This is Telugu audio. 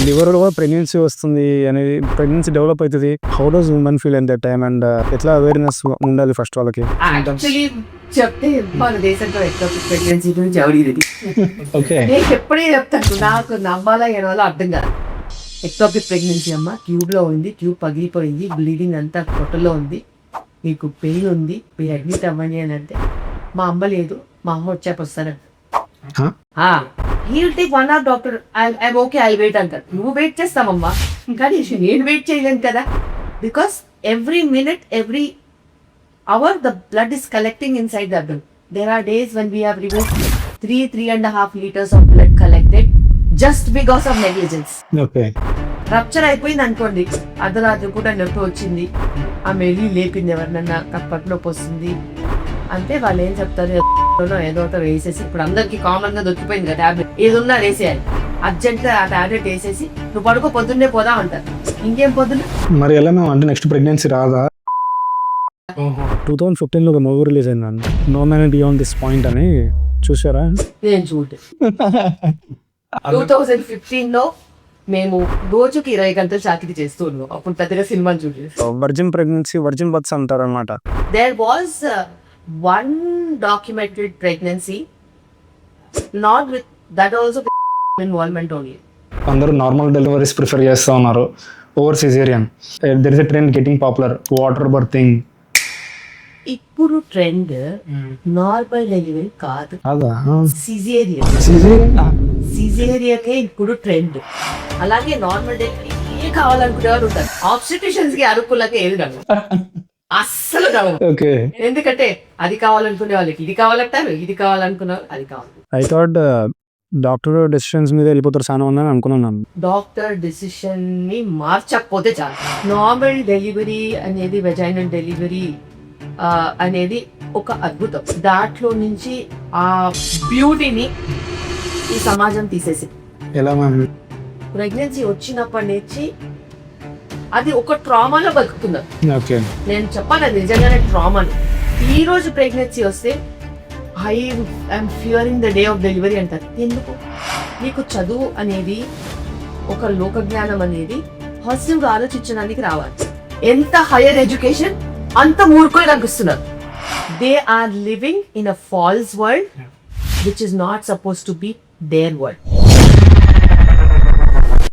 లివర్లో ప్రెగ్నెన్సీ వస్తుంది అనేది, ప్రెగ్నెన్సీ డెవలప్ అవుతుంది. How does women feel in that time and ఎట్లా అవేర్నెస్ ఉండాలి ఫస్ట్ వాళ్ళకి? యాక్చువల్లీ చెప్తే మన దేశంలో ఎక్టోపిక్ ప్రెగ్నెన్సీ గురించి ఎవరికి ఓకే, నేను ఎప్పుడే చెప్తాను, నాకు నమ్మాలా ఏడవాలో అర్థం కాదు. ఎక్టోపిక్ ప్రెగ్నెన్సీ అమ్మ, ట్యూబ్ లో ఉంది, ట్యూబ్ పగిలిపోయింది, బ్లీడింగ్ అంతా పొట్టలో ఉంది, మీకు పెయిన్ ఉంది, మీరు అడ్మిట్ అవ్వండి అని అంటే మా అమ్మ లేదు, మా అమ్మ వచ్చాక వస్తారంట. Take 1 hour doctor, I'm okay, I wait అంటారు. నువ్వు వెయిట్ చేస్తామమ్మా, కానీ నేను వెయిట్ చేయలేను కదా. Because every minute, every hour the blood is collecting inside the abdomen. There are days when we have removed 3.5 liters of blood collected just because of negligence. Okay. Rupture అయిపోయింది అనుకోండి, అర్ధరాత్రి కూడా నొప్పి వచ్చింది, ఆమె వెళ్ళి లేపింది ఎవరినన్నా, కప్పటి నొప్పి వస్తుంది అంటే వాళ్ళు ఏం చెప్తారు, ఏదో ఒకటి వేసేసి, ఇప్పుడు అందరికి కామన్ గా దొరికిపోయింది కదా టాబ్లెట్, ఏది ఉన్నా వేసేయాలి, అర్జెంట్ గా ఆ టాబ్లెట్ వేసేసి నువ్వు పడుకో, పొద్దున్నే పోదా అంటారు. ఇంకేం పొద్దున్న మరి ఎలా మేము అంటే నెక్స్ట్ ప్రెగ్నెన్సీ రాదా? 2015లో ఒక మూవీ రిలీజ్ అయిందండి, no man beyond this point అని, చూసారా? నేను చూడండి 2015లో మేము రోజుకి 20 గంటలు చాకరీ చేస్తూ ఉన్నాం. అప్పుడు పెద్దగా సినిమాలు చూడలేదు. వర్జిన్ ప్రెగ్నెన్సీ, వర్జిన్ బర్త్స్ అంటారు అనమాట. There was one documented pregnancy, not with that also involvement only. అందరూ నార్మల్ డెలివరీస్ ప్రిఫర్ చేస్తూ ఉన్నారు over caesarean. There is a trend getting popular, water birthing. ఇప్పుడు ట్రెండ్ నార్మల్ డెలివరీ కాదు, సిజేరియన్. సిజేరియన్ ఇప్పుడు ట్రెండ్. అలాగే నార్మల్ డెలివరీ ఏ కావాలనుకునేవారు ఉంటారు. ఆబ్స్టిట్యూషన్స్ కి అరుపులకి ఏది కాదు, అస్సలు కాదు. ఎందుకంటే అది కావాలనుకునే వాళ్ళకి ఇది కావాలంటారు, ఇది కావాలనుకునే వాళ్ళు అది కావాలి. ఐ థాట్ డాక్టర్ డెసిషన్స్ మీద వెళ్ళిపోతారు చాలా ఉందని అనుకున్నాను. డాక్టర్ డెసిషన్ ని మార్చకపోతే చాలు. నార్మల్ డెలివరీ అనేది, వెజైనల్ డెలివరీ అనేది ఒక అద్భుతం. దాంట్లో నుంచి ఆ బ్యూటీని ఈ సమాజం తీసేసి, ఎలా మ్యామ్? ప్రెగ్నెన్సీ వచ్చినప్పటి నుంచి అది ఒక ట్రామాలో బతుకుతున్నారు. నేను చెప్పాలి, అది నిజంగానే ట్రామాని. ఈ రోజు ప్రెగ్నెన్సీ వస్తే I'm Fearing the day of delivery అంటారు. ఎందుకు? నీకు చదువు అనేది, ఒక లోక జ్ఞానం అనేది పాజిటివ్గా ఆలోచించడానికి రావాలి. ఎంత హైయర్ ఎడ్యుకేషన్ అంత మూర్ఖులు కనిపిస్తున్నారు. They are living in a false world which is not suppose to be their world.